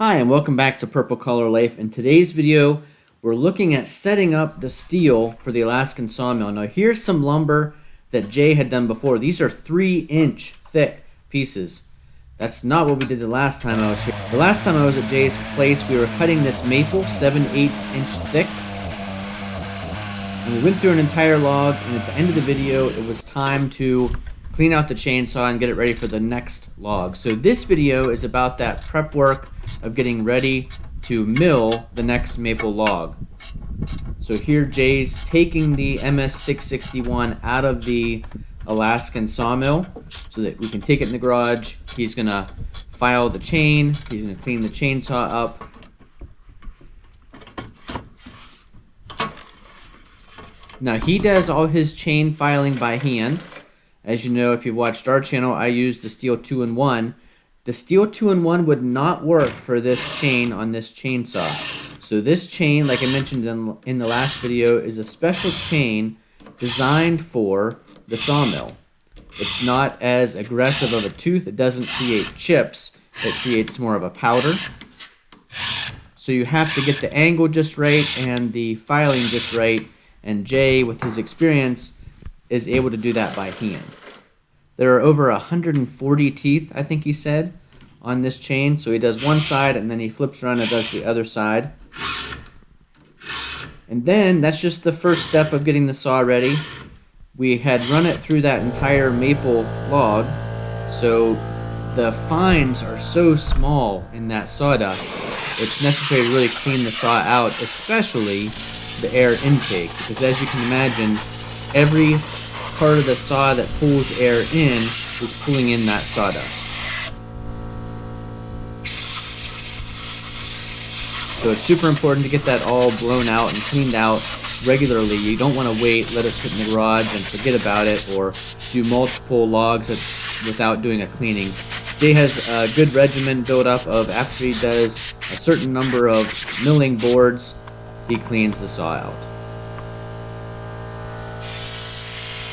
Hi and welcome back to Purple Collar Life. In today's video we're looking at setting up the steel for the Alaskan sawmill. Now here's some lumber that Jay had done before. These are 3-inch thick pieces. That's not what we did the last time I was here. The last time I was at Jay's place we were cutting this maple 7/8 inch thick. And we went through an entire log, and at the end of the video it was time to clean out the chainsaw and get it ready for the next log. So this video is about that prep work of getting ready to mill the next maple log. So here Jay's taking the MS661 out of the Alaskan sawmill so that we can take it in the garage. He's gonna file the chain, he's gonna clean the chainsaw up. Now he does all his chain filing by hand. As you know, if you've watched our channel, I use the Stihl 2-in-1. The Stihl 2-in-1 would not work for this chain on this chainsaw. So this chain, like I mentioned in the last video, is a special chain designed for the sawmill. It's not as aggressive of a tooth. It doesn't create chips. It creates more of a powder. So you have to get the angle just right and the filing just right. And Jay, with his experience, is able to do that by hand. There are over 140 teeth, I think he said, on this chain. So he does one side and then he flips around and does the other side. And then that's just the first step of getting the saw ready. We had run it through that entire maple log, so the fines are so small in that sawdust. It's necessary to really clean the saw out, especially the air intake, because as you can imagine, every part of the saw that pulls air in is pulling in that sawdust. So it's super important to get that all blown out and cleaned out regularly. You don't want to wait, let it sit in the garage and forget about it, or do multiple logs without doing a cleaning. Jay has a good regimen built up of after he does a certain number of milling boards, he cleans the saw out.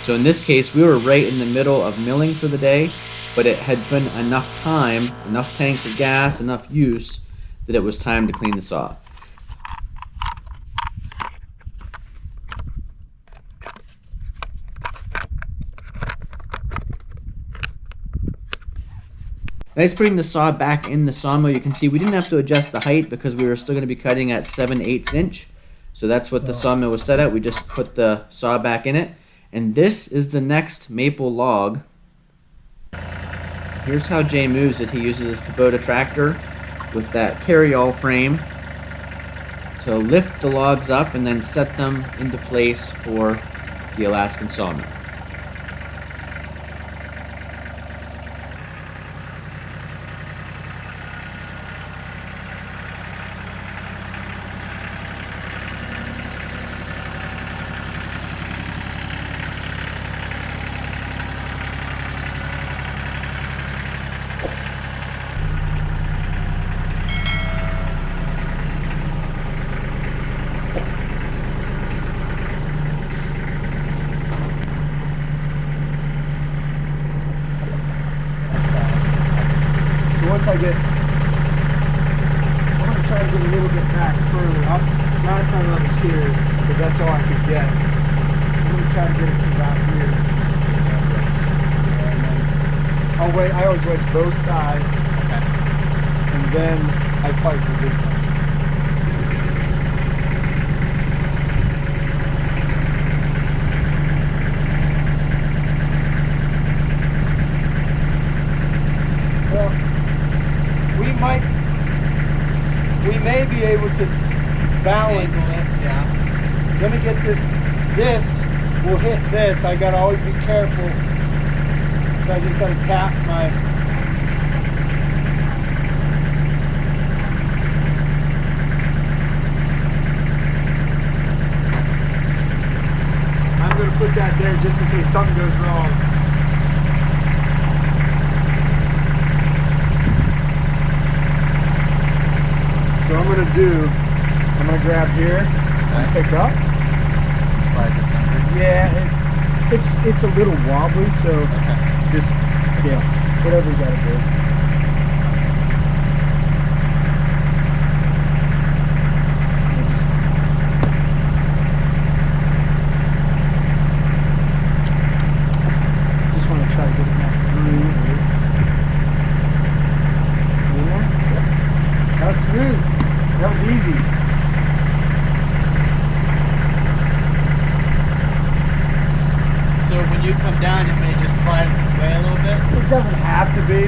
So in this case, we were right in the middle of milling for the day, but it had been enough time, enough tanks of gas, enough use, that it was time to clean the saw. Nice putting the saw back in the sawmill. You can see we didn't have to adjust the height because we were still going to be cutting at 7/8 inch. So that's what the sawmill was set at. We just put the saw back in it. And this is the next maple log. Here's how Jay moves it. He uses his Kubota tractor with that carry-all frame to lift the logs up and then set them into place for the Alaskan sawmill. I'm going to try to get a little bit back further up. Last time I was here, because that's all I could get. I'm going to try to get it to about here. And then I always wedge both sides, and then I fight with this side. We may be able to balance. Yeah. Let me get this. This will hit this. I gotta always be careful. So I just gotta tap my. I'm gonna put that there just in case something goes wrong. So I'm going to grab here and pick up. Slide this under. Yeah, it's a little wobbly, so just, yeah, whatever you got to do.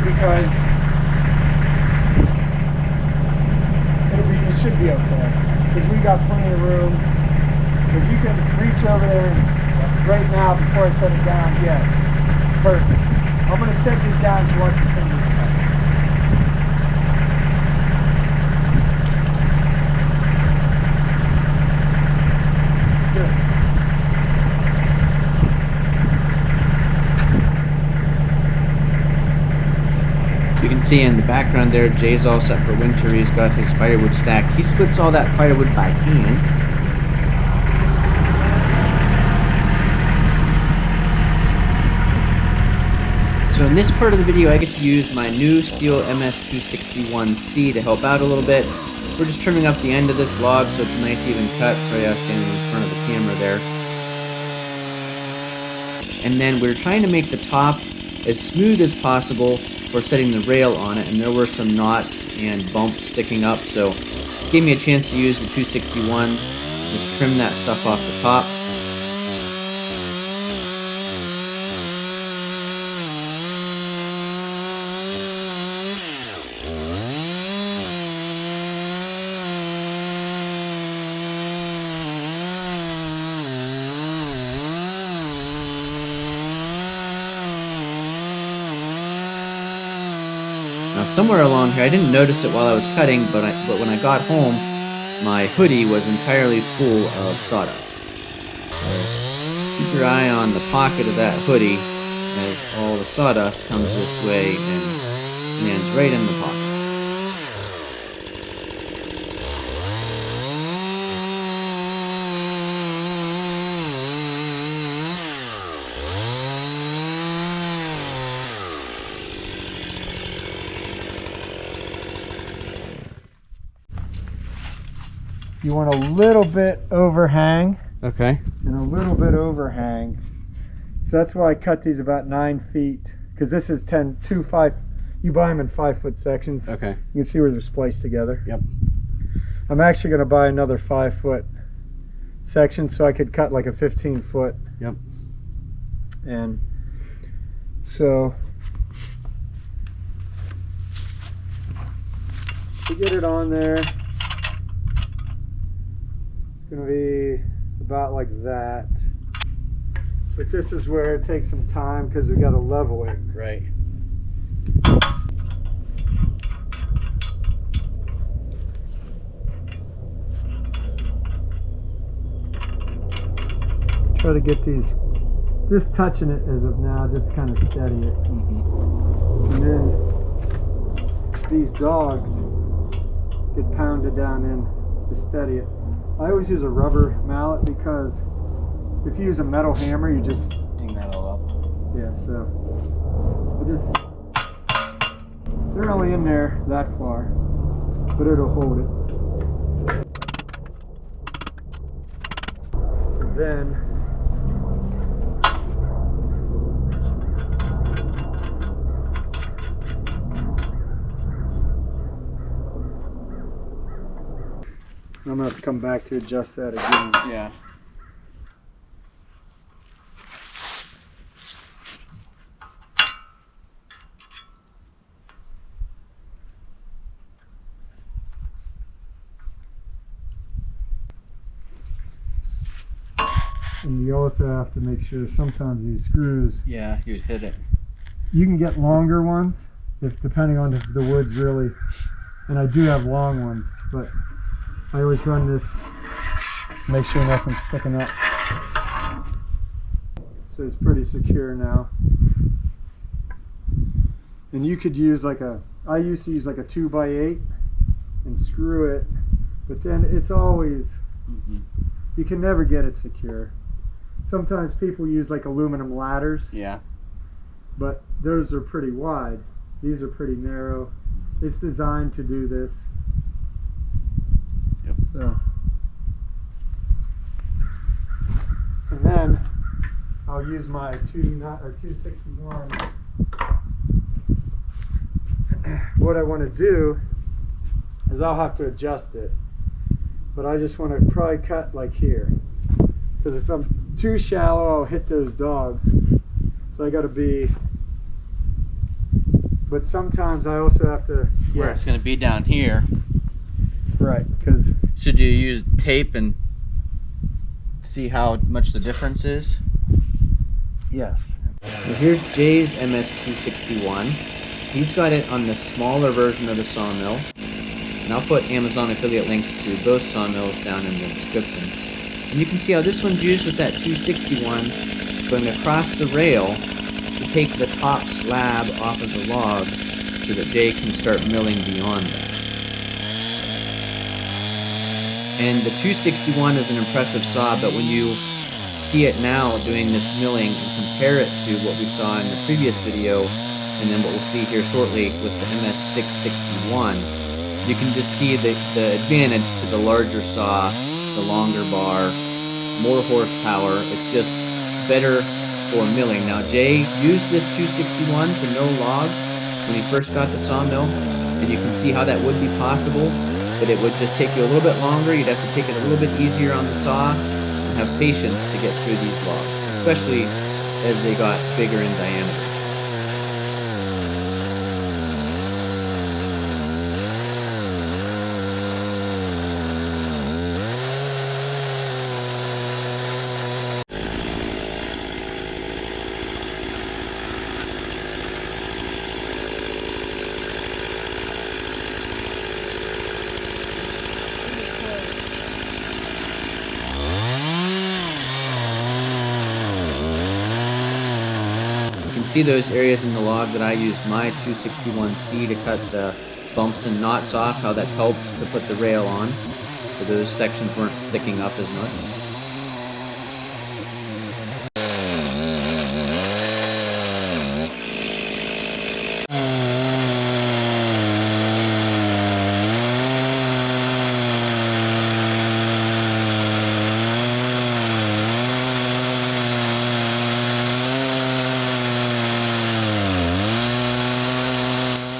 because it should be okay. Because we got plenty of room. If you can reach over there right now before I set it down, yes. Perfect. I'm going to set this down so I can finish it. You can see in the background there, Jay's all set for winter. He's got his firewood stacked. He splits all that firewood by hand. So in this part of the video, I get to use my new Stihl MS261C to help out a little bit. We're just trimming up the end of this log so it's a nice even cut. Sorry, I was standing in front of the camera there. And then we're trying to make the top as smooth as possible for setting the rail on it, and there were some knots and bumps sticking up, so this gave me a chance to use the 261, just trim that stuff off the top. Now somewhere along here, I didn't notice it while I was cutting, but when I got home, my hoodie was entirely full of sawdust. So keep your eye on the pocket of that hoodie as all the sawdust comes this way and lands right in the pocket. You want a little bit overhang Okay. and a little bit overhang. So that's why I cut these about 9 feet, because this is 5. You buy them in 5-foot sections. Okay. You can see where they're spliced together. Yep. I'm actually going to buy another 5-foot section so I could cut like a 15-foot. Yep. And so to get it on there, it's going to be about like that. But this is where it takes some time because we got to level it. Right. Try to get these, just touching it as of now, just kind of steady it. And then these dogs get pounded down in to steady it. I always use a rubber mallet because if you use a metal hammer, you just Ding that all up. yeah. So they're only in there that far, but it'll hold it. And then I'm gonna have to come back to adjust that again. Yeah. And you also have to make sure sometimes these screws, Yeah, you'd hit it. you can get longer ones if depending on if the wood's really, and I do have long ones, but I always run this, make sure nothing's sticking up. So it's pretty secure now. And you could use like I used to use like a 2x8 and screw it, but then it's always, you can never get it secure. Sometimes people use like aluminum ladders, Yeah. but those are pretty wide. These are pretty narrow. It's designed to do this. Yep. So, and then I'll use my 261. What I want to do is I'll have to adjust it, but I just want to probably cut like here, because if I'm too shallow, I'll hit those dogs. So I got to be but sometimes I also have to. Where it's going to be down here. Right, because. So do you use tape and see how much the difference is? Yes. Well, here's Jay's MS261. He's got it on the smaller version of the Sawmill. And I'll put Amazon affiliate links to both sawmills down in the description. And you can see how this one's used with that 261 going across the rail to take the top slab off of the log so that Jay can start milling beyond that. And the 261 is an impressive saw, but when you see it now doing this milling and compare it to what we saw in the previous video, and then what we'll see here shortly with the MS661, you can just see the advantage to the larger saw, the longer bar, more horsepower. It's just better for milling. Now Jay used this 261 to mill logs when he first got the sawmill, and you can see how that would be possible, but it would just take you a little bit longer. You'd have to take it a little bit easier on the saw and have patience to get through these logs, especially as they got bigger in diameter. See those areas in the log that I used my 261C to cut the bumps and knots off, how that helped to put the rail on, so those sections weren't sticking up as much.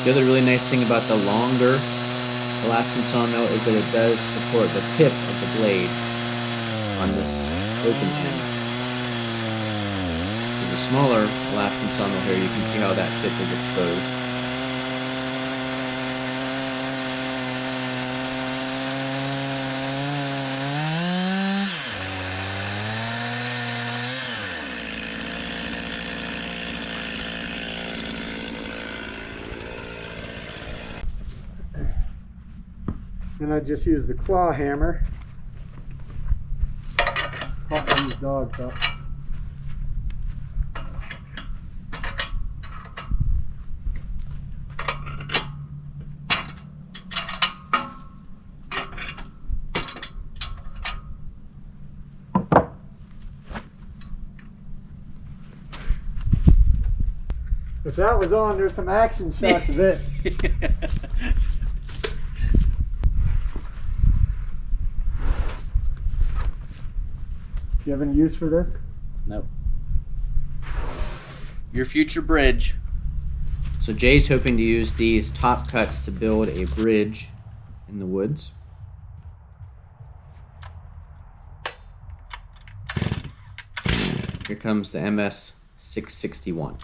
The other really nice thing about the longer Alaskan sawmill is that it does support the tip of the blade on this open end. With the smaller Alaskan sawmill here, you can see how that tip is exposed. And I just use the claw hammer. Pop these dogs up. If that was on, there's some action shots of it. Do you have any use for this? Nope. Your future bridge. So Jay's hoping to use these top cuts to build a bridge in the woods. Here comes the MS661.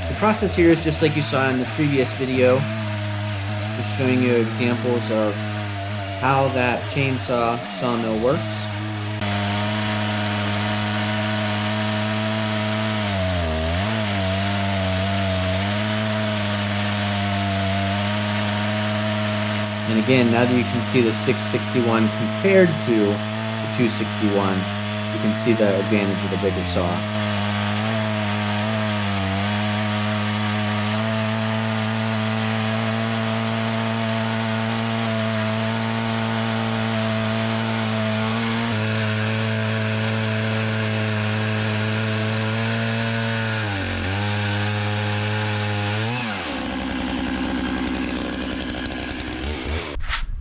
The process here is just like you saw in the previous video, just showing you examples of how that chainsaw sawmill works. And again, now that you can see the 661 compared to the 261, you can see the advantage of the bigger saw.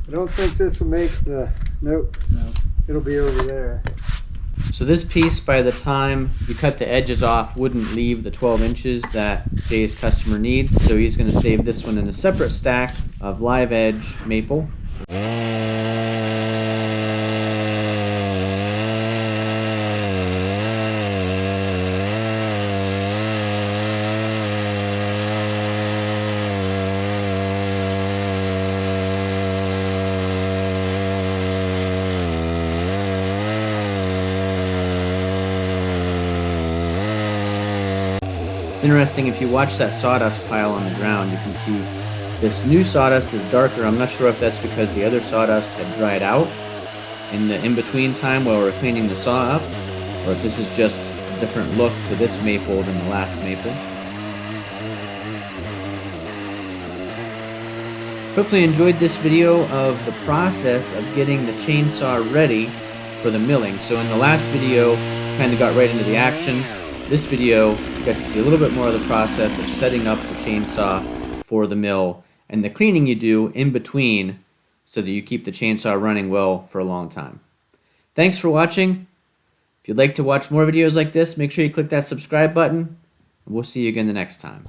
I don't think this will make the, nope, No. it'll be over there. So this piece, by the time you cut the edges off, wouldn't leave the 12 inches that Jay's customer needs. So he's going to save this one in a separate stack of live edge maple. It's interesting, if you watch that sawdust pile on the ground, you can see this new sawdust is darker. I'm not sure if that's because the other sawdust had dried out in the in-between time while we're cleaning the saw up, or if this is just a different look to this maple than the last maple. Hopefully you enjoyed this video of the process of getting the chainsaw ready for the milling. So in the last video, kind of got right into the action. This video, you got to see a little bit more of the process of setting up the chainsaw for the mill and the cleaning you do in between so that you keep the chainsaw running well for a long time. Thanks for watching. If you'd like to watch more videos like this, make sure you click that subscribe button, and we'll see you again the next time.